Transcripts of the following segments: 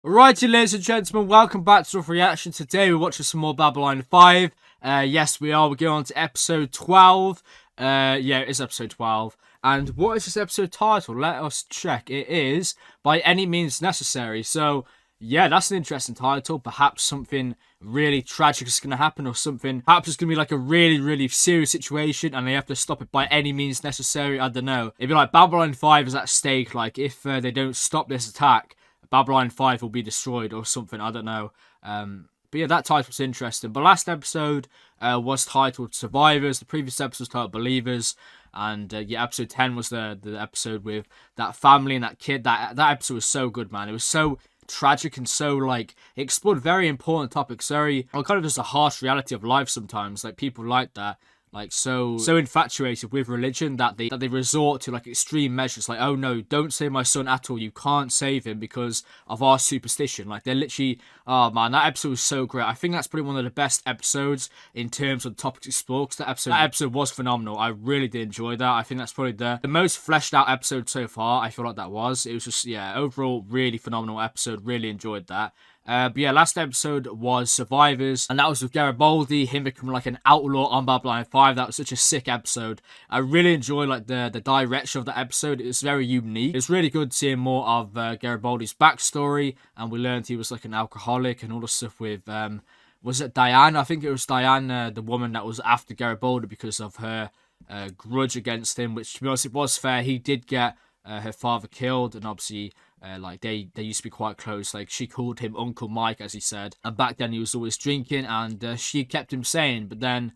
Alrighty, ladies and gentlemen, welcome back to the reaction. Today we're watching some more Babylon 5. Yes, we are. We're going on to episode 12. Yeah, it is episode 12. And what is this episode title? Let us check. It is By Any Means Necessary. So, yeah, that's an interesting title. Perhaps something really tragic is going to happen, or something. Perhaps it's going to be like a really serious situation and they have to stop it by any means necessary. I don't know. It'd be like Babylon 5 is at stake. Like, if they don't stop this attack, Babylon 5 will be destroyed or something. I don't know. But yeah, that title's interesting. But last episode was titled Survivors. The previous episode was titled Believers. And yeah, episode 10 was the episode with that family and that kid. That episode was so good, man. It was so tragic and so, like, it explored very important topics. Very, well, kind of just a harsh reality of life sometimes. Like, people like that. Like, so infatuated with religion that they resort to like extreme measures, like, oh no, don't save my son at all, you can't save him because of our superstition. Like, they're literally, oh man, that episode was so great. I think that's probably one of the best episodes in terms of topics explored, because that episode was phenomenal. I really did enjoy that. I think that's probably the most fleshed out episode so far. I feel like that was, it was just, yeah, overall really phenomenal episode. Really enjoyed that. But yeah, last episode was Survivors, and that was with Garibaldi, him becoming like an outlaw on Babylon 5. That was such a sick episode. I really enjoyed like the direction of that episode. It was very unique. It's really good seeing more of Garibaldi's backstory, and we learned he was like an alcoholic and all the stuff with was it Diane? I think it was Diane, the woman that was after Garibaldi because of her grudge against him, which, to be honest, it was fair. He did get her father killed, and obviously like they used to be quite close. Like, she called him Uncle Mike, as he said, and back then he was always drinking, and she kept him sane. But then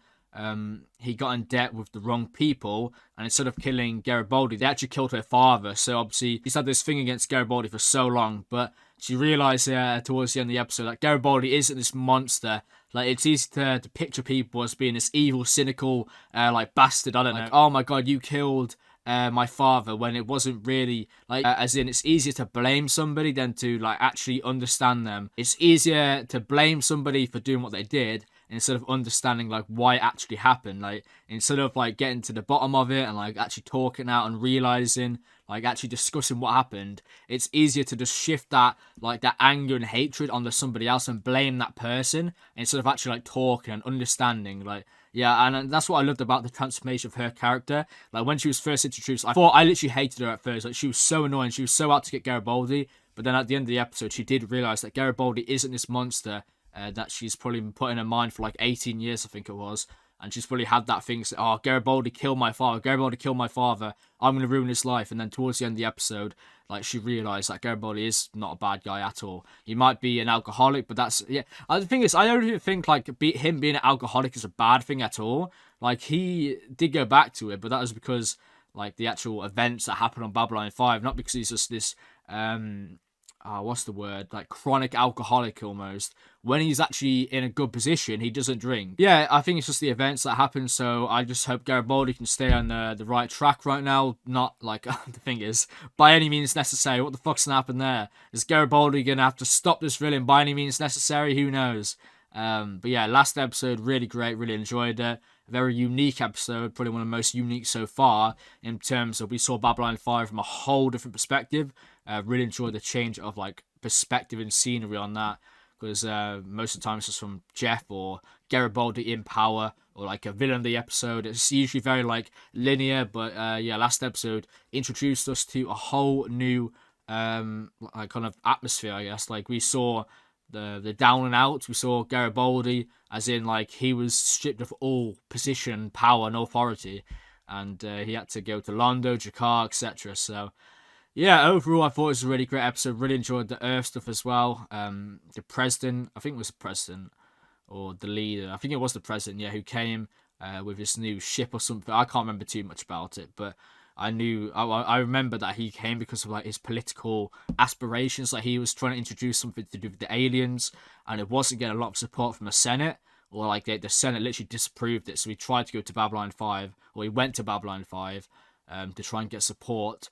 he got in debt with the wrong people, and instead of killing Garibaldi, they actually killed her father. So obviously he's had this thing against Garibaldi for so long, but she realized towards the end of the episode that Garibaldi isn't this monster. Like, it's easy to picture people as being this evil, cynical, like, bastard. I don't know. Oh my god, you killed my father, when it wasn't really like, as in, it's easier to blame somebody than to like actually understand them. It's easier to blame somebody for doing what they did instead of understanding like why it actually happened. Like, instead of like getting to the bottom of it and like actually talking out and realizing, like actually discussing what happened, it's easier to just shift that, like, that anger and hatred onto somebody else and blame that person instead of actually like talking and understanding. Like, yeah, and that's what I loved about the transformation of her character. Like, when she was first introduced, I literally hated her at first. Like, she was so annoying. She was so out to get Garibaldi. But then at the end of the episode, she did realize that Garibaldi isn't this monster that she's probably been put in her mind for like 18 years, I think it was. And she's probably had that thing, say, oh, Garibaldi killed my father. Garibaldi killed my father. I'm going to ruin his life. And then towards the end of the episode, like, she realised that Garibaldi is not a bad guy at all. He might be an alcoholic, but that's, yeah. The thing is, I don't even think, like, him being an alcoholic is a bad thing at all. Like, he did go back to it, but that was because, like, the actual events that happened on Babylon 5, not because he's just this, what's the word? Like, chronic alcoholic almost. When he's actually in a good position, he doesn't drink. Yeah, I think it's just the events that happen, so I just hope Garibaldi can stay on the right track right now. Not, like, the thing is, by any means necessary. What the fuck's gonna happen there? Is Garibaldi gonna have to stop this villain by any means necessary? Who knows? But yeah, last episode, really great, really enjoyed it. Very unique episode, probably one of the most unique so far, in terms of we saw Babylon 5 from a whole different perspective. Really enjoyed the change of like perspective and scenery on that, because most of the time it's just from Jeff or Garibaldi in power, or like a villain of the episode. It's usually very like linear, but yeah, last episode introduced us to a whole new like kind of atmosphere, I guess. Like, we saw the down and out. We saw Garibaldi, as in, like, he was stripped of all position, power, and authority, and he had to go to Londo, Jakar, etc. So yeah, overall, I thought it was a really great episode. Really enjoyed the Earth stuff as well. The president, I think it was the president, or the leader, I think it was the president, yeah, who came with his new ship or something. I can't remember too much about it, but I remember that he came because of like his political aspirations. Like, he was trying to introduce something to do with the aliens, and it wasn't getting a lot of support from the Senate, or like the Senate literally disapproved it. So he tried to go to Babylon 5, or he went to Babylon 5 to try and get support.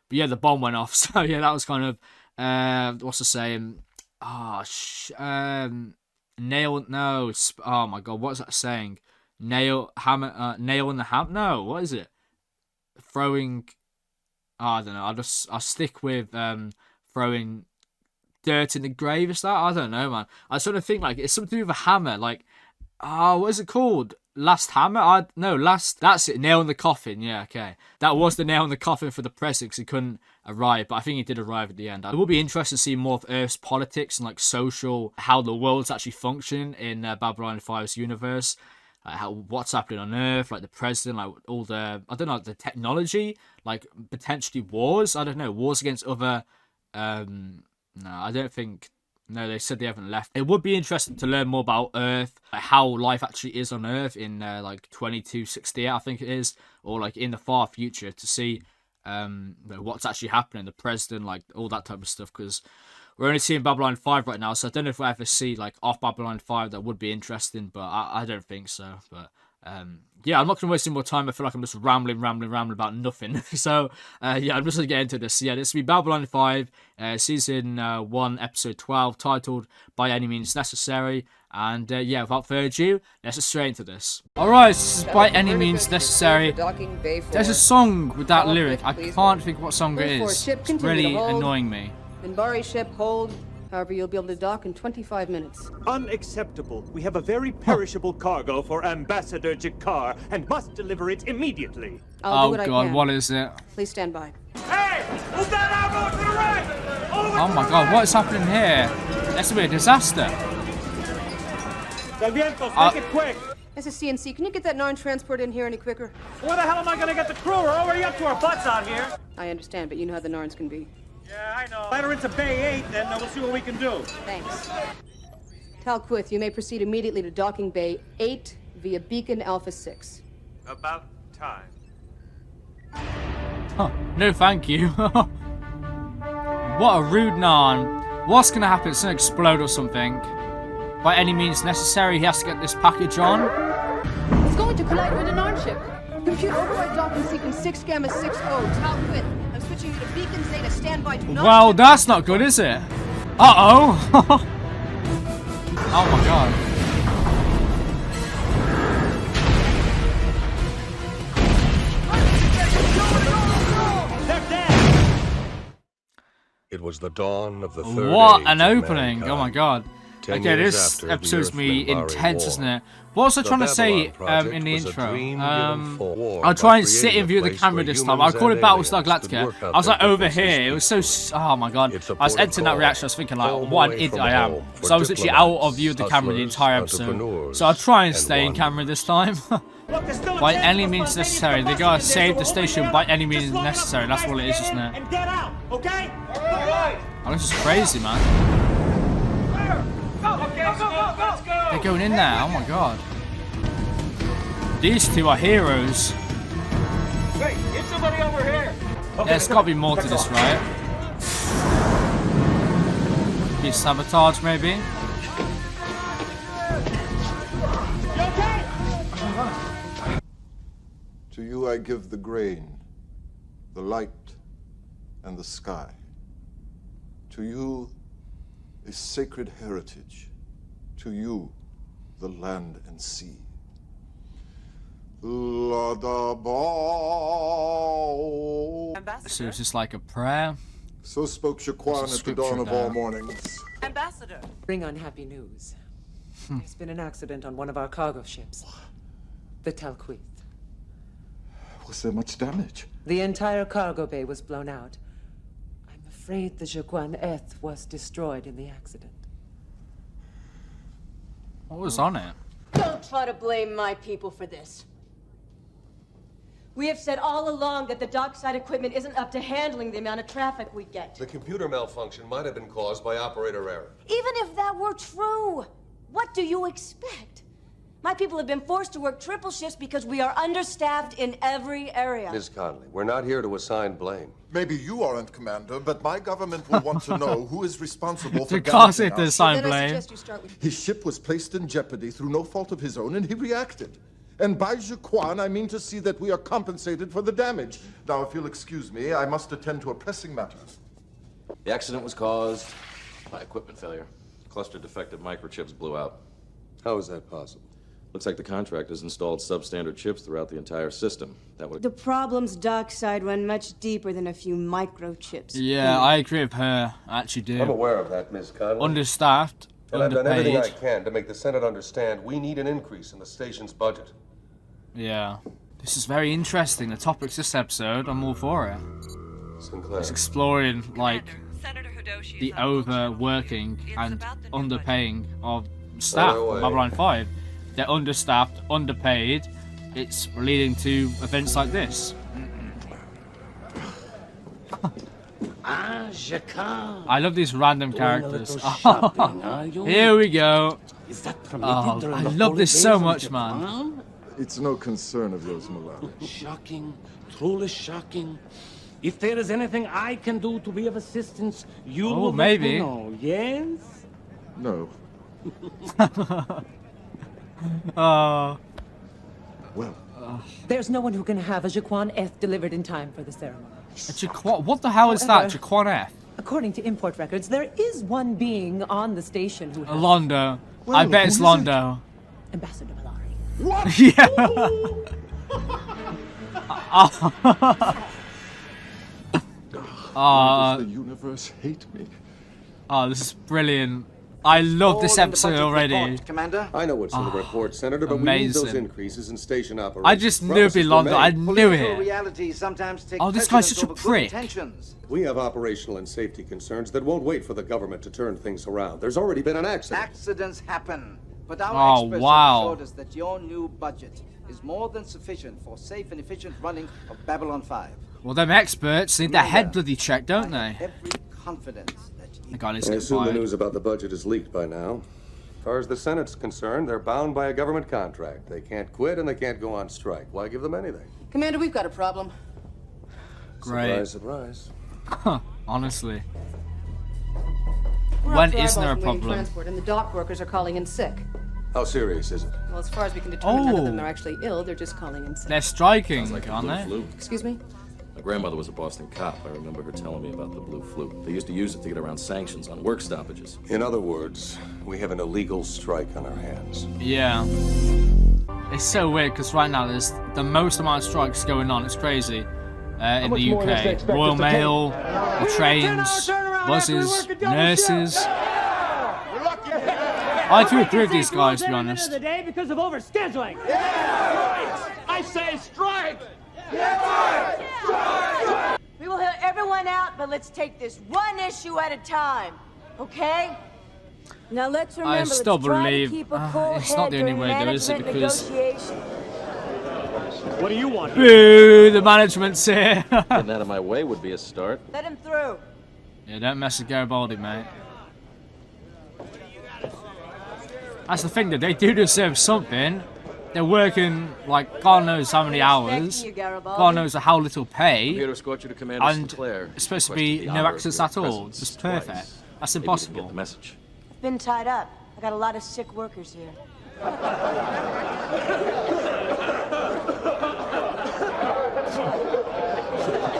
But yeah, the bomb went off. So yeah, that was kind of what's the saying? Nail. No. Oh my god, what's that saying? Nail hammer. Nail in the ham. No, what is it? Throwing. I don't know. I'll stick with throwing dirt in the grave. Is that? I don't know, man. I sort of think like it's something to do with a hammer. Like, what is it called? Last hammer? That's it. Nail in the coffin. Yeah, okay. That was the nail in the coffin for the president because he couldn't arrive, but I think he did arrive at the end. It will be interesting to see more of Earth's politics and like social, how the world's actually functioning in Babylon 5's universe. What's happening on Earth, like the president, like all the, I don't know, the technology, like potentially wars. I don't know, wars against other. No, I don't think. No, they said they haven't left. It would be interesting to learn more about Earth, like how life actually is on Earth in like 2268, I think it is, or like in the far future to see what's actually happening, the president, like all that type of stuff. Because we're only seeing Babylon 5 right now, so I don't know if we'll ever see like off Babylon 5. That would be interesting, but I don't think so. But yeah, I'm not going to waste any more time. I feel like I'm just rambling about nothing. So, yeah, I'm just going to get into this. Yeah, this will be Babylon 5, Season 1, Episode 12, titled By Any Means Necessary. And, yeah, without further ado, let's just straight into this. Alright, this is By Any Means Necessary. There's a song with that lyric. I can't think what song it is. It's really annoying me. Minbari ship hold. However, you'll be able to dock in 25 minutes. Unacceptable. We have a very perishable cargo for Ambassador Jakar and must deliver it immediately. I'll do what I God, can. what is it? Please stand by. Hey! Move that arrow to the right! Oh my god, what is happening here? That's a bit of a disaster. Vientos, make it quick! This is CNC. Can you get that Narn transport in here any quicker? Where the hell am I gonna get the crew? We're already up to our butts out here. I understand, but you know how the Narns can be. Yeah, I know. Let her into Bay 8, then we'll see what we can do. Thanks. Talquith, you may proceed immediately to docking Bay 8 via Beacon Alpha 6. About time. Huh, no thank you. What a rude Narn. What's gonna happen? It's gonna explode or something. By any means necessary, he has to get this package on. It's going to collide with a Narn ship. Computer override docking sequence 6 Gamma 60. Talquith, I'm switching you to Beacon Zeta. Standby. Do not. Well, that's not good, is it? Uh-oh. Oh my god. They're dead! It was the dawn of the third What age an of opening. mankind. Oh my god. 10 Okay, years this after the episode's me Earth-Minbari intense, War. isn't it? What was I The trying to say Babylon in the Project was a intro? dream given for war I'll by try and sit creating in view of the a place camera where this time. humans I called it and Battlestar aliens could Galactica. work out I was like their over differences here. It was so. Oh my god. It's a I was editing that protocol. reaction. I was thinking like, Home what an away idiot from I am. home for So I was literally out of diplomats, view of the camera the hustlers, entire episode. entrepreneurs, So I'll try and and stay in camera wanderers. this time. Look, there's still a By chance any for means spontaneous necessary. They combustion gotta in there, save so the open station up, by any means just load up necessary. the That's what it is, gas isn't can it? And get out, okay? All right. Oh, this is crazy, man. They're going in there. Oh my god. These two are heroes. Hey, get somebody over here. There's got to be more to this, right? Be sabotage, maybe? You okay? To you I give the grain, the light, and the sky. To you, a sacred heritage. To you, the land and sea. So it's just like a prayer. So spoke Shaquan at the scripture dawn of there. all mornings. Ambassador, bring unhappy news. There's been an accident on one of our cargo ships. The Talquith. Was there much damage? The entire cargo bay was blown out. I'm afraid the Jaquan Eth was destroyed in the accident. What was on it? Don't try to blame my people for this. We have said all along that the dockside equipment isn't up to handling the amount of traffic we get. The computer malfunction might have been caused by operator error. Even if that were true, what do you expect? My people have been forced to work triple shifts because we are understaffed in every area. Ms. Conley, we're not here to assign blame. Maybe you aren't, Commander, but my government will want to know who is responsible for Because damaging it our is sign Then I blame. suggest you start with. His ship was placed in jeopardy through no fault of his own, and he reacted. And by Jaquan, I mean to see that we are compensated for the damage. Now, if you'll excuse me, I must attend to a pressing matter. The accident was caused by equipment failure. Cluster defective microchips blew out. How is that possible? Looks like the contractors installed substandard chips throughout the entire system. That would... The problems dockside run much deeper than a few microchips. Yeah, I agree with her. I actually do. I'm aware of that, Ms. Conley. Understaffed, And I've done everything I underpaid. can to make the Senate understand we need an increase in the station's budget. Yeah. This is very interesting. The topics this episode, I'm all for it. Sinclair. It's exploring, like, Senator Hidoshi the is on bullshit. overworking It's and about the new underpaying of staff By the of way. Babylon 5. They're understaffed, underpaid. It's leading to events like this. I love these random characters. Here we go. Oh, I love this so much, man. It's no concern of yours, Malala. Shocking, truly shocking. If there is anything I can do to be of assistance, you Oh, will maybe. let me know, yes? No. Oh, Well, There's no one who can have a Jaquan F delivered in time for the ceremony. what the hell is that? However- Jaquan F? According to import records, there is one being on the station who has Londo. Well, I bet it's who is it? Londo. Ambassador Malari. Yeah. why does the universe hate me? Oh, this is brilliant. I love this episode already. Commander. I know what's in the report, Senator, but we need those amazing. increases in station operations. I just knew it'd be Promises were Londo. I made. knew Political it. reality sometimes takes Oh, this guy's precedence such a over good prick. intentions. We have operational and safety concerns that won't wait for the government to turn things around. There's already been an accident. Accidents happen, but our Oh, experts wow. have assured us that your new budget is more than sufficient for safe and efficient running of Babylon 5. Well, them experts need their head Commander, bloody checked, don't I have they? every confidence that The you guy needs I to get assume the fired. news about the budget is leaked by now. As far as the Senate's concerned, they're bound by a government contract. They can't quit and they can't go on strike. Why give them anything? Commander, we've got a problem. Great. Surprise, surprise. Honestly. We're When up to isn't there a eyeballs in waiting problem? Transport, and the dock workers are calling in sick. How serious is it? Well, as far as we can determine, none of them Oh. are actually ill. They're just calling in sick. They're striking, Sounds like the aren't blue they? flu. Excuse me? My grandmother was a Boston cop. I remember her telling me about the blue flu. They used to use it to get around sanctions on work stoppages. In other words, we have an illegal strike on our hands. Yeah. It's so weird because right now there's the most amount of strikes going on. It's crazy. In the UK. Royal Mail, the trains, buses, nurses. I do agree with these guys, to be honest. The day because of overscheduling. I say strike. We will hear everyone out, but let's take this one issue at a time, okay? Now let's remember, still let's try believe- to keep a cool it's not head the only during way though, is it? management Because- negotiations. What do you want? Boo! The management's here. Getting out of my way would be a start. Let him through. Yeah, don't mess with Garibaldi, mate. That's the thing, that they do deserve something. They're working, like, God knows how many hours. Expecting you, Garibaldi. God knows how little I'm here pay. to escort you to Commander And Sinclair. it's supposed to Requested be the no honor of access your at all. presence Just twice. perfect. That's Maybe you didn't impossible. get the message. Been tied up. I got a lot of sick workers here.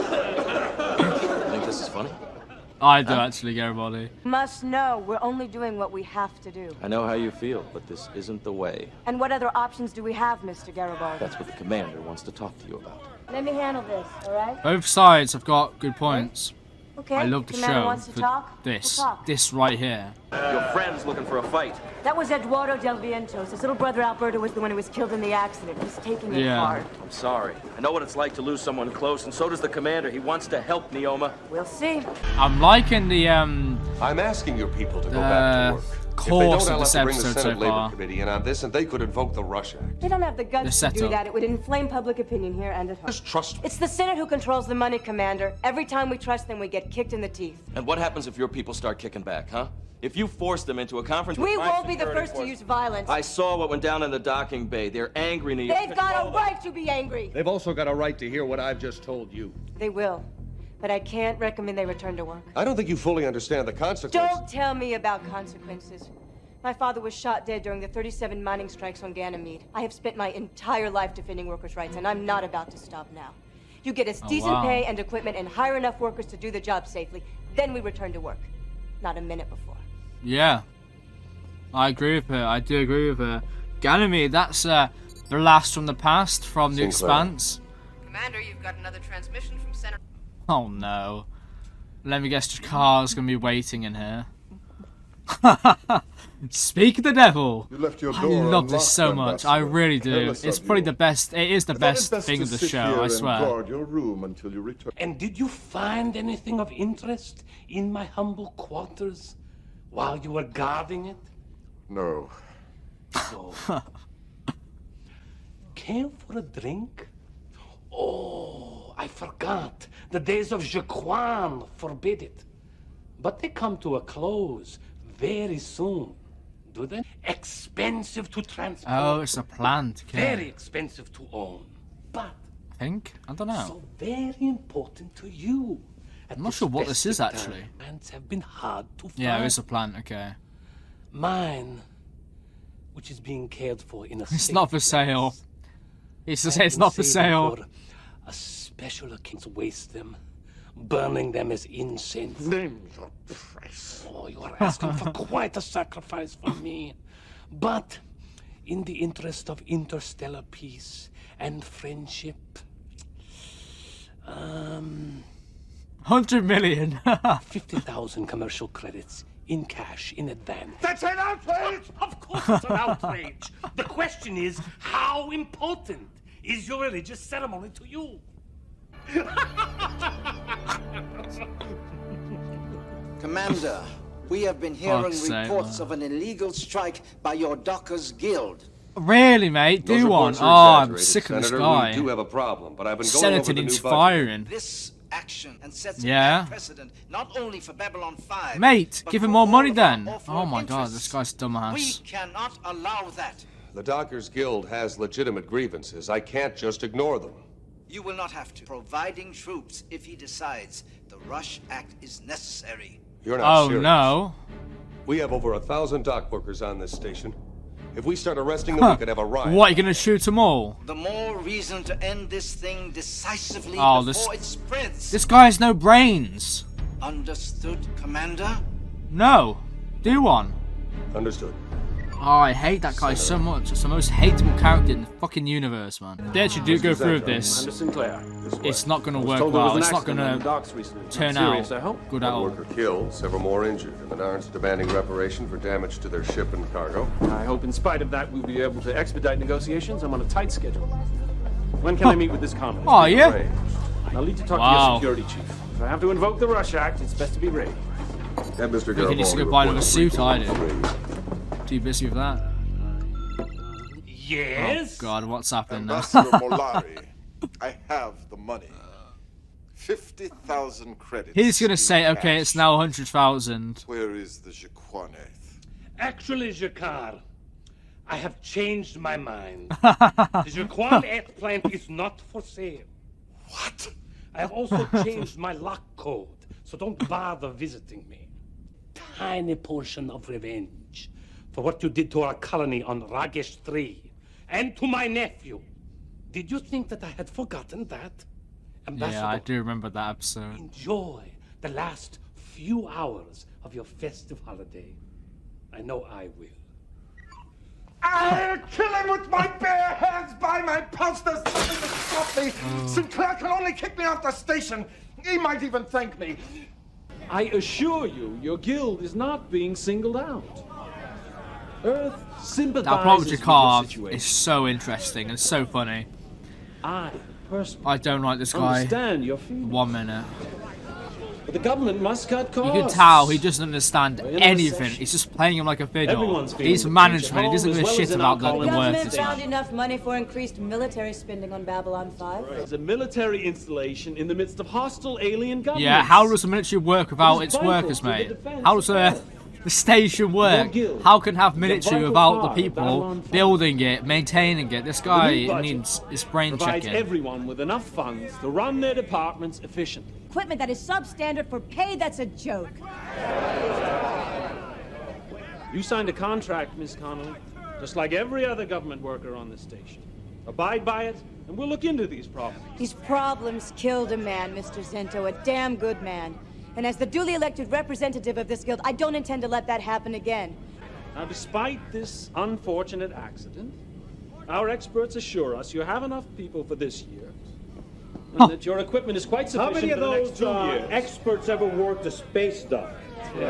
You think this is funny? I do actually, Garibaldi. Must know we're only doing what we have to do. I know how you feel, but this isn't the way. And what other options do we have, Mr. Garibaldi? That's what the commander wants to talk to you about. Let me handle this, all right? Both sides have got good points. Okay. I love the Commander show wants to for talk? this. We'll talk. This right here. Your friend's looking for a fight. That was Eduardo Del Vientos. His little brother Alberto was the one who was killed in the accident. He's taking it Yeah. hard. I'm sorry. I know what it's like to lose someone close, and so does the commander. He wants to help, Neoma. We'll see. I'm liking the I'm asking your people to go back to work. If they course don't, of I'll this have to bring the episode Senate so Labor far. Committee in on this, and they could invoke the Rush Act. They don't have the The guts to do setup. that. It would inflame public opinion here and at home. Just trust me. It's the Senate who controls the money, Commander. Every time we trust them, we get kicked in the teeth. And what happens if your people start kicking back, huh? If you force them into a conference with We my won't be the security first to force- use violence. I saw what went down in the docking bay. They're angry, Neoma. They've got a right to be angry. They've also got a right to hear what I've just told you. They will. But I can't recommend they return to work. I don't think you fully understand the consequences. Don't tell me about consequences. My father was shot dead during the 37 mining strikes on Ganymede. I have spent my entire life defending workers' rights, and I'm not about to stop now. You get us decent wow. pay and equipment and hire enough workers to do the job safely. Then we return to work. Not a minute before. Yeah. I agree with her. I do agree with her. Ganymede, that's a blast from the past from the Sinclair. Expanse. Commander, you've got another transmission from Center. Oh no. Let me guess, Jakar's gonna be waiting in here. Speak of the devil. You left your I door love this so unlocked, much. I Ambassador. really do. Careless It's of probably you. the best. It is the best It's thing best of to the sit show, here I and swear. guard your room until you return. And did you find anything of interest in my humble quarters while you were guarding it? No. So, care for a drink? Oh, I forgot. The days of Jaquan forbid it. But they come to a close very soon, do they? Expensive to transport. Oh, it's a plant. Very expensive to own. But I think. I don't know. so very important to you. I'm not sure what this is festive actually. time, plants have been hard to find. Yeah, it's a plant. Okay. Mine, which is being cared for in a It's safe not for place. sale. It's to I've say it's been not for saving sale. for a special occasion. Waste them, burning them as incense. Name your price. Oh, you are asking for quite a sacrifice from me. But in the interest of interstellar peace and friendship, 100 million. 50,000 commercial credits in cash in advance. That's an outrage! Of course it's an outrage. The question is, how important is your religious ceremony to you? Commander, we have been hearing Fuck's sake, reports man. of an illegal strike by your Dockers Guild. Really, mate? Those Do one. reports Oh, are I'm exaggerated, sick of this Senator. guy. We do have a problem, but I've been going Senator over the new needs budget. firing. This action and sets Yeah. a bad precedent not only for Babylon 5, Mate, but give him for more all money of our then. off-world Oh my god, interests. this guy's We dumbass. cannot allow that. The Dockers Guild has legitimate grievances. I can't just ignore them. You will not have to. Providing troops if he decides the Rush Act is necessary. You're not Oh serious. no. We have over 1,000 dock workers on this station. If we start arresting them, we could have a riot. What, you gonna shoot them all? The more reason to end this thing decisively Oh, before it spreads. This guy has no brains. Understood, Commander? No. Do one. Understood. Oh, I hate that guy so much. It's the most hateable character in the fucking universe, man. If they actually do go through with this, Sinclair. it's not gonna work well. It's not gonna turn out good at One all. worker killed, several more injured, and the Narns demanding reparation for damage to their ship and cargo. I hope in spite of that we'll be able to expedite negotiations. I'm on a tight schedule. When can I meet with this communist? Oh, yeah? Arranged. I'll need to talk Wow. to your security chief. If I have to invoke the Rush Act, it's best to be ready. And Mr. He needs to go Garibaldi buy another reported suit, I briefing. do. Too busy with that. Yes? Oh god, what's happening now? Ambassador Molari, I have the money. 50,000 credits. He's gonna in say, okay, cash. it's now 100,000. Where is the Jaquaneth? Actually, Jakar, I have changed my mind. The Jaquan F plant is not for sale. What? I have also changed my lock code, so don't bother visiting me. Tiny portion of revenge for what you did to our colony on Ragesh 3 and to my nephew. Did you think that I had forgotten that? Ambassador, Yeah, I do remember that episode. enjoy the last few hours of your festive holiday. I know I will. I'll kill him with my bare hands by my pulse. There's nothing to stop me. Sinclair can only kick me off the station. He might even thank me. I assure you, your guild is not being singled out. Earth sympathizes That plot with with your Jakar situation. is so interesting and so funny. I personally I don't like this guy. understand your feelings. 1 minute. But the government must cut costs. You can tell he doesn't understand In a anything. recession, He's just playing him like a fiddle. everyone's feeling He's the management. He pinch doesn't at give a home, as shit well as in about our the work. colony. Government found enough money for increased military spending on Babylon 5. It's a military installation in the midst of hostile alien governments. Yeah, how does the military work without It its is vital workers, to the mate? defense How does the station work? guild How can have is a military vital without the part of people Babylon 5. building it, maintaining it? This The guy new budget needs his brain provides checking. everyone with enough funds to run their departments efficiently. Equipment that is substandard for pay that's a joke. You signed a contract, Miss Connolly, just like every other government worker on this station. Abide by it, and we'll look into these problems. These problems killed a man, Mr. Zento, a damn good man. And as the duly elected representative of this guild, I don't intend to let that happen again. Now, despite this unfortunate accident, our experts assure us you have enough people for this year, and that your equipment is quite sufficient. How many of for the those next 2 years. experts ever worked a space dock?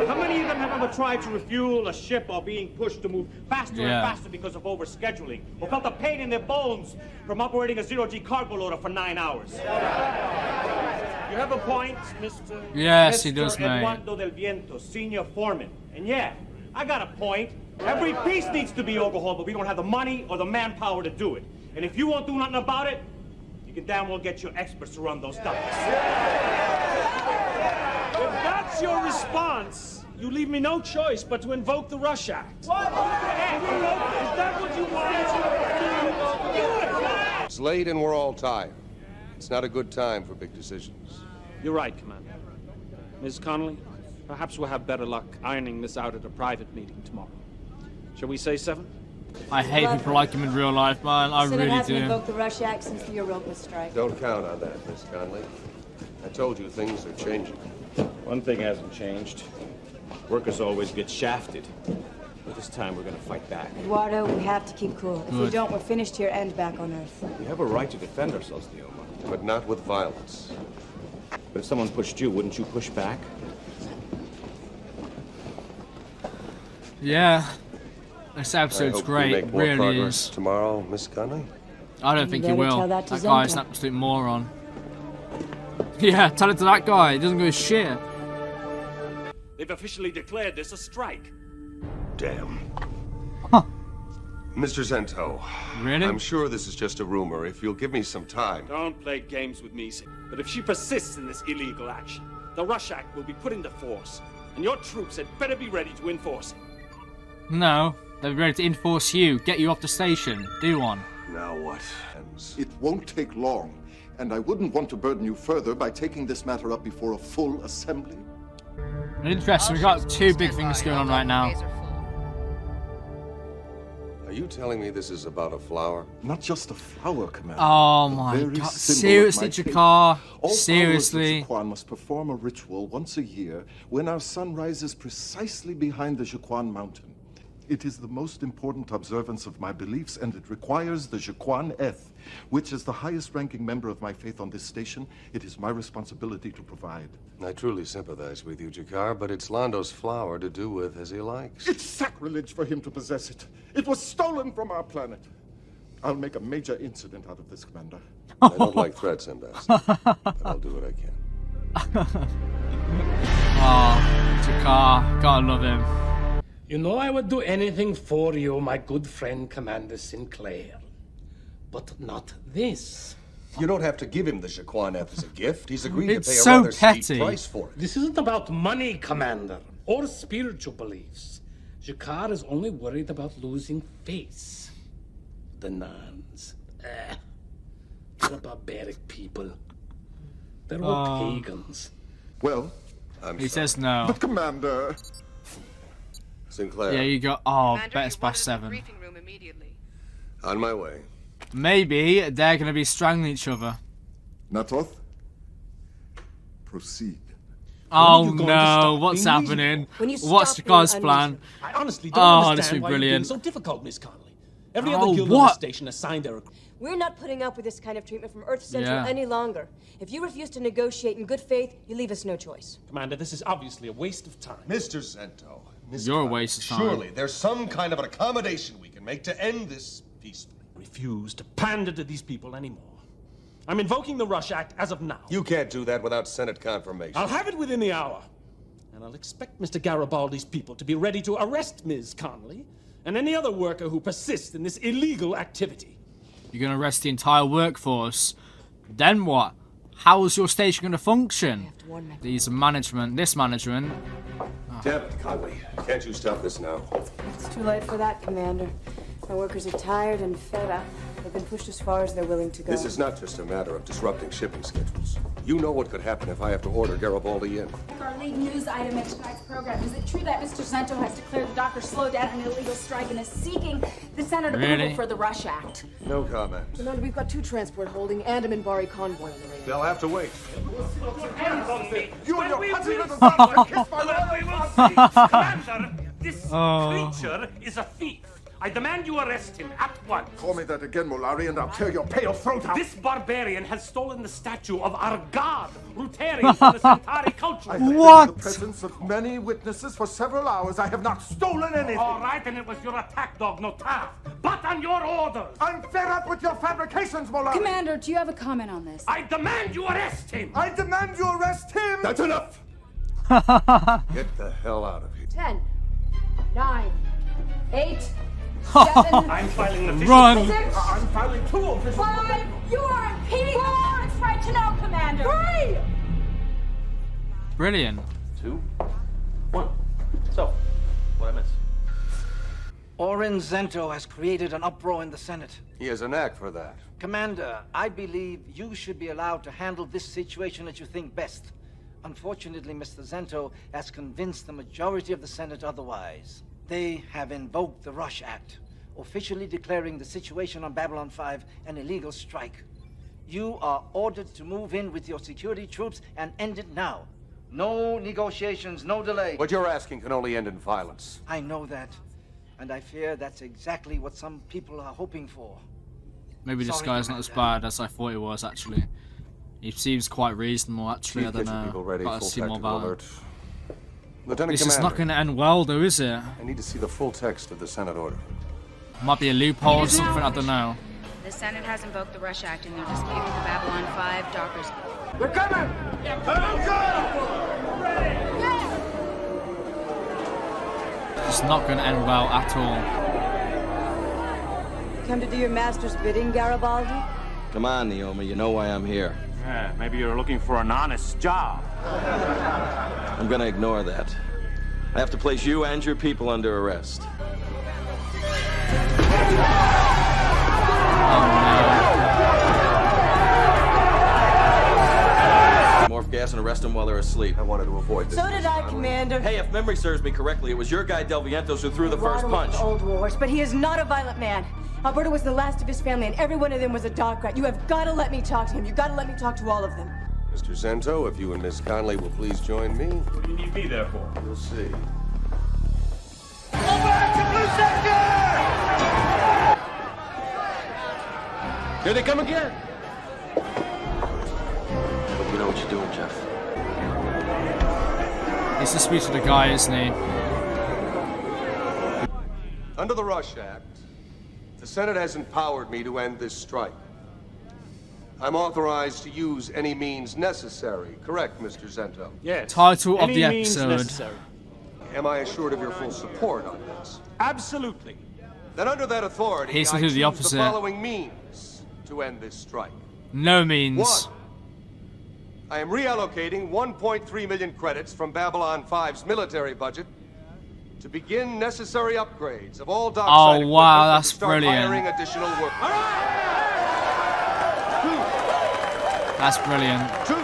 How many of them have ever tried to refuel a ship while being pushed to move faster and faster because of overscheduling? Or felt a pain in their bones from operating a zero-G cargo loader for 9 hours? You have a point, Mr. Yes, he does, mate. Eduardo del Viento, senior foreman. And yeah, I got a point. Every piece needs to be overhauled, but we don't have the money or the manpower to do it. And if you won't do nothing about it, you can damn well get your experts to run those docks. If that's your response, you leave me no choice but to invoke the Rush Act. What? Is that what you want? It's late and we're all tired. It's not a good time for big decisions. You're right, Commander. Ms. Connolly, perhaps we'll have better luck ironing this out at a private meeting tomorrow. Shall we say 7? I hate people like him in real life, man. I Senate really hasn't do. invoked the Rush Act since the Europa strike. Don't count on that, Miss Conley. I told you things are changing. One thing hasn't changed. Workers always get shafted. But this time we're gonna fight back. Eduardo, we have to keep cool. If we Good. don't, we're finished here and back on Earth. We have a right to defend ourselves, Neoma. But not with violence. But if someone pushed you, wouldn't you push back? Yeah. This episode's I hope great. you It make more really progress is. tomorrow, Miss Conley. I don't think he better will. tell that to That guy's an Zenta. absolute moron. Yeah, tell it to that guy. He doesn't give a shit. They've officially declared this a strike. Damn. Huh. Mr. Zento. Really? I'm sure this is just a rumor. If you'll give me some time. Don't play games with me, but if she persists in this illegal action, the Rush Act will be put into force, and your troops had better be ready to enforce it. No. They'll be ready to enforce you. Get you off the station. Do one. Now what? It won't take long, and I wouldn't want to burden you further by taking this matter up before a full assembly. Interesting. We've got two big things going on right now. Are you telling me this is about a flower? Not just a flower, Commander. Oh a my very god. symbol of Seriously, my faith. Jakar? All Seriously? followers of Jaquan must perform a ritual once a year when our sun rises precisely behind the Jaquan mountain. It is the most important observance of my beliefs, and it requires the Jaquan Eth, which is the highest-ranking member of my faith on this station. It is my responsibility to provide. I truly sympathize with you, Jakar, but it's Lando's flower to do with as he likes. It's sacrilege for him to possess it. It was stolen from our planet. I'll make a major incident out of this, Commander. I don't like threats, Ambassador, but I'll do what I can. Oh, Jakar. Gotta love him. You know I would do anything for you, my good friend Commander Sinclair. But not this. You don't have to give him the Jaquan Eth as a gift. He's agreed It's to pay a so rather petty. steep price for it. This isn't about money, Commander, or spiritual beliefs. Jakar is only worried about losing face. The nuns. They're a barbaric people. They're all pagans. Well, He says no. but Commander... Sinclair. Yeah, you got. Oh, Commander, bet it's you past wanted the 7. briefing room immediately. On my way. Maybe they're gonna be strangling each other. Natoth, proceed. Oh you going to no, stop what's being happening? When you What's stop Jakar's being plan? I honestly don't Oh, understand this will be why you're being brilliant. so difficult, Miss Connolly. Every Oh, other guild on what? the station has signed their agreement. We're not putting up with this kind of treatment from Earth Central Yeah. any longer. If you refuse to negotiate in good faith, you leave us no choice. Commander, this is obviously a waste of time. Mr. Zento. Miss You're a Conley, waste of time. Surely there's some kind of an accommodation we can make to end this peacefully. Refuse to pander to these people anymore. I'm invoking the Rush Act as of now. You can't do that without Senate confirmation. I'll have it within the hour. And I'll expect Mr. Garibaldi's people to be ready to arrest Ms. Connolly and any other worker who persists in this illegal activity. You're gonna arrest the entire workforce. Then what? How is your station gonna function? This management. Damn it, Conley. Can't you stop this now? It's too late for that, Commander. My workers are tired and fed up. They've been pushed as far as they're willing to go. This is not just a matter of disrupting shipping schedules. You know what could happen if I have to order Garibaldi in. Our lead news item in tonight's program. Is it true that Mr. Zento has declared the doctor slowed down an illegal strike and is seeking the Senate approval for the Rush Act? No comment. Commander, we've got 2 transport holding and a Minbari convoy on the radar. They'll have to wait. You and your putty little son kiss my Commander, This creature is a thief. I demand you arrest him at once. Call me that again, Molari, and I'll tear your pale throat out. This barbarian has stolen the statue of our god, Rotello, from the Centauri culture. I've been in the presence of many witnesses for several hours. I have not stolen anything. All right, and it was your attack dog, Notar. But on your orders. I'm fed up with your fabrications, Molari. Commander, do you have a comment on this? I demand you arrest him. I demand you arrest him. That's enough. Get the hell out of here. 10, 9, 8, 7. I'm filing an official. Run. 6, I'm filing 2 official. 5. You are impeding our it's right to know, Commander. 3. Brilliant. 2, 1. So, what I miss? Orin Zento has created an uproar in the Senate. He has a knack for that. Commander, I believe you should be allowed to handle this situation as you think best. Unfortunately, Mr. Zento has convinced the majority of the Senate otherwise. They have invoked the Rush Act, officially declaring the situation on Babylon 5 an illegal strike. You are ordered to move in with your security troops and end it now. No negotiations, no delay. What you're asking can only end in violence. I know that, and I fear that's exactly what some people are hoping for. Maybe this Sorry, guy's not as bad as I thought he was, actually. He seems quite reasonable, actually. Chief, I don't get your people know. ready. Gotta Full see more tactical about him. alert. Lieutenant This is Commander, not going to end well, though, is it? I need to see the full text of the Senate order. Might be a loophole or something, I don't know. The Senate has invoked the Rush Act and they're disputing the Babylon 5 Dockers. We're coming! It's not going to end well at all. Come to do your master's bidding, Garibaldi? Come on, Naomi, you know why I'm here. Yeah, maybe you're looking for an honest job. I'm gonna ignore that. I have to place you and your people under arrest. Morph gas and arrest them while they're asleep. I wanted to avoid this. So did I, Commander. Hey, if memory serves me correctly, it was your guy Del Vientos who threw the first punch. Old wars, but he is not a violent man. Alberto was the last of his family, and every one of them was a dog rat. You have got to let me talk to him. You've got to let me talk to all of them. Mr. Zento, if you and Miss Conley will please join me. What do you need me there for? We'll see. Go back to blue sector! Here they come again. But you know what you're doing, Jeff. It's the speech of the guy, isn't he? Under the Rush Act, the Senate has empowered me to end this strike. I'm authorized to use any means necessary. Correct, Mr. Zento? Yes. Title of Any the means episode. necessary. Am I assured of your full support on this? Absolutely. Then under that authority, He's I going to do the choose opposite. the following means to end this strike. No means. 1. I am reallocating 1.3 million credits from Babylon 5's military budget to begin necessary upgrades of all dockside equipment wow, and that's to start brilliant. hiring additional workers. That's brilliant. 2.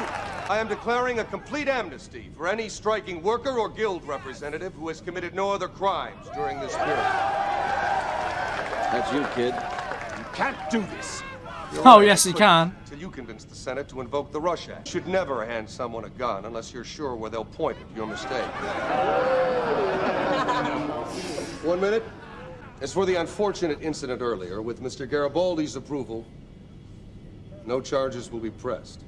I am declaring a complete amnesty for any striking worker or guild representative who has committed no other crimes during this period. That's you, kid. You can't do this. Oh, yes, he can. Until you convince the Senate to invoke the Rush Act. You should never hand someone a gun unless you're sure where they'll point it. Your mistake. 1 minute. As for the unfortunate incident earlier, with Mr. Garibaldi's approval, no charges will be pressed.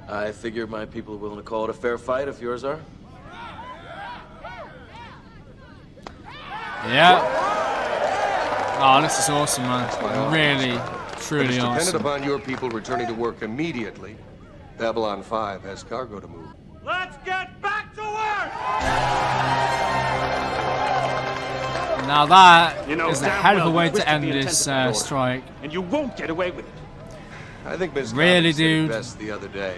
I figure my people are willing to call it a fair fight if yours are. Yeah. Oh, this is awesome, man. Really, But truly it's dependent awesome. upon your people returning to work immediately. Babylon 5 has cargo to move. Let's get back to work! Now that You know is a damn hell of a well way you to twisted end the intent this of the order. strike. And you won't get away with it. I think Ms. Really, Conley said it dude? best the other day.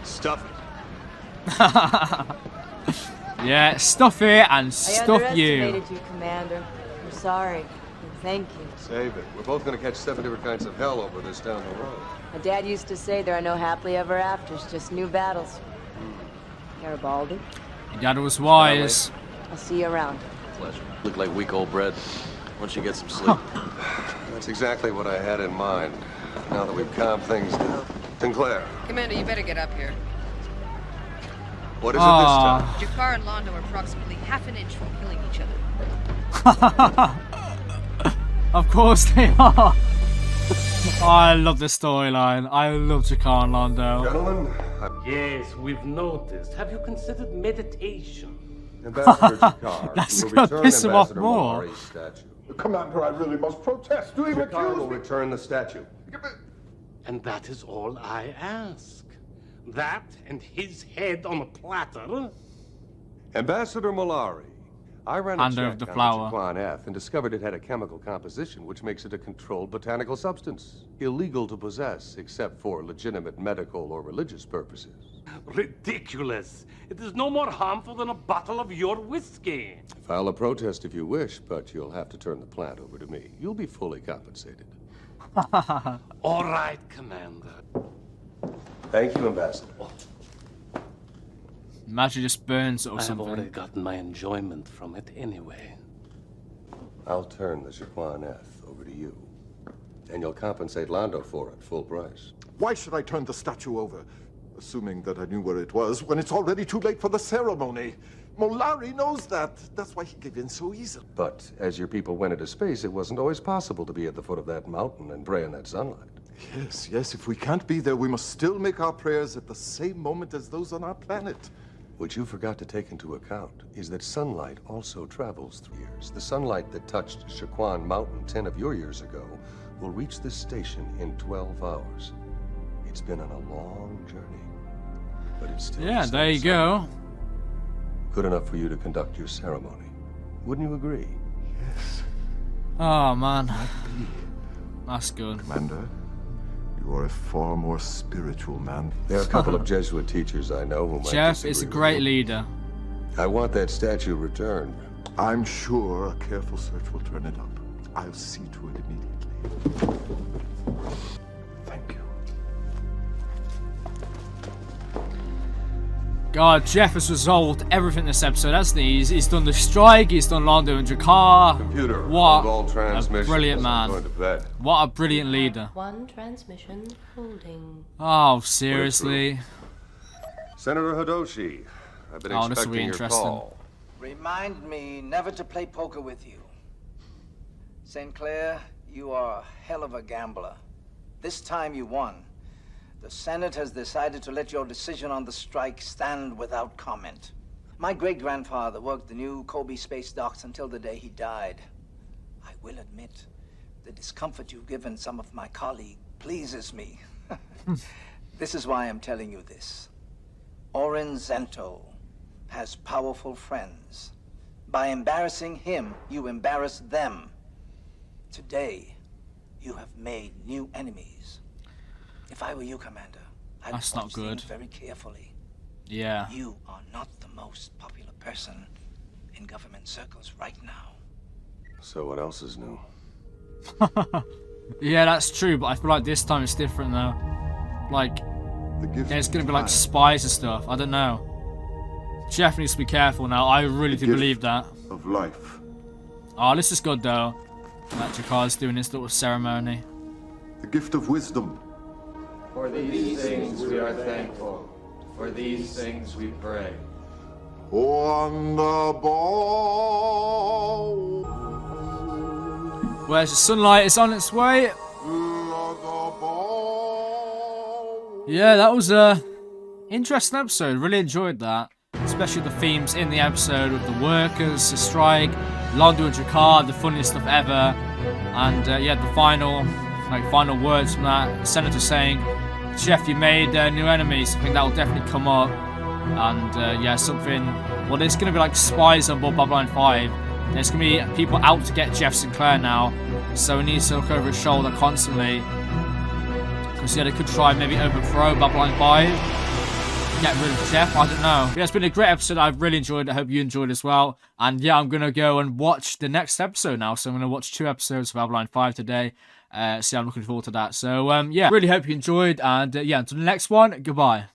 Stuff it. Yeah, stuff it and I stuff underestimated you. you, Commander. I'm sorry. And thank you. Save it. We're both going to catch 7 different kinds of hell over this down the road. My dad used to say there are no happily ever afters, just new battles. Garibaldi, Your dad was wise. I'll see you around. Pleasure. Look like week-old bread. Once you get some sleep. That's exactly what I had in mind. Now that we've calmed things down. Sinclair. Commander, you better get up here. What is it this time? Jakar and Londo are approximately half an inch from killing each other. Of course they are. I love this storyline. I love Jakar and Londo. Gentlemen, Yes, we've noticed. Have you considered meditation? Ambassador Jakar, That's you will gonna return piss him off Ambassador more. Malari's statue. Commander, I really must protest. Do you Jakar accuse will me? return the statue. And that is all I ask. That and his head on a platter. Ambassador Malari, I ran a Hand check over the on flower. the Jaquan F and discovered it had a chemical composition which makes it a controlled botanical substance, illegal to possess except for legitimate medical or religious purposes. Ridiculous. It is no more harmful than a bottle of your whiskey. File a protest if you wish, but you'll have to turn the plant over to me. You'll be fully compensated. All right, Commander. Thank you, Ambassador. Imagine it just burns or I have something. already gotten my enjoyment from it anyway. I'll turn the Jaquan F over to you. And you'll compensate Londo for it, full price. Why should I turn the statue over? Assuming that I knew where it was, when it's already too late for the ceremony. Molari knows that. That's why he gave in so easily. But as your people went into space, it wasn't always possible to be at the foot of that mountain and pray in that sunlight. Yes, if we can't be there, we must still make our prayers at the same moment as those on our planet. What you forgot to take into account is that sunlight also travels through years. The sunlight that touched Shaquan Mountain 10 of your years ago will reach this station in 12 hours. It's been on a long journey, but it's still Yeah, the there same you sunlight. go. Good enough for you to conduct your ceremony. Wouldn't you agree? Yes. Oh man, that's good. Commander, you are a far more spiritual man. There are a couple of Jesuit teachers I know who might Jeff disagree is a with great you. leader. I want that statue returned. I'm sure a careful search will turn it up. I'll see to it immediately. Thank you. God, Jeff has resolved everything this episode, hasn't he? He's done the strike, he's done Londo and Jakar. Computer, What hold all a transmissions. brilliant I'm man. going to bed. What a brilliant leader. One transmission holding. Oh, seriously? Senator Hidoshi, I've been Oh, this will expecting be your interesting. call. Remind me never to play poker with you. St. Clair, you are a hell of a gambler. This time you won. The Senate has decided to let your decision on the strike stand without comment. My great-grandfather worked the new Kobe space docks until the day he died. I will admit, the discomfort you've given some of my colleagues pleases me. This is why I'm telling you this. Orin Zento has powerful friends. By embarrassing him, you embarrass them. Today, you have made new enemies. If I were you, Commander, I'd That's not watch good. things very carefully. Yeah. You are not the most popular person in government circles right now. So what else is new? Yeah, that's true, but I feel like this time it's different though. Like, there's gonna be like spies and stuff. I don't know. Jeff needs to be careful now. I really do believe that. Of life. Oh, this is good though. That Jakar's doing his little ceremony. The gift of wisdom. For these things we are thankful. For these things we pray. On the ball. Where's the sunlight? It's on its way. Yeah, that was a interesting episode. Really enjoyed that. Especially the themes in the episode with the workers, the strike, Londo and Jakar, the funniest stuff ever. And yeah, the final words from that senator saying, Jeff, you made new enemies. I think that will definitely come up. And yeah, something. Well, there's going to be like spies on board Babylon 5. There's going to be people out to get Jeff Sinclair now. So he needs to look over his shoulder constantly. Because yeah, they could try maybe overthrow Babylon 5. Get rid of Jeff, I don't know. Yeah, it's been a great episode. I've really enjoyed it. I hope you enjoyed as well. And yeah, I'm going to go and watch the next episode now. So I'm going to watch 2 episodes of Babylon 5 today. So I'm looking forward to that. So yeah, really hope you enjoyed. And yeah, until the next one, goodbye.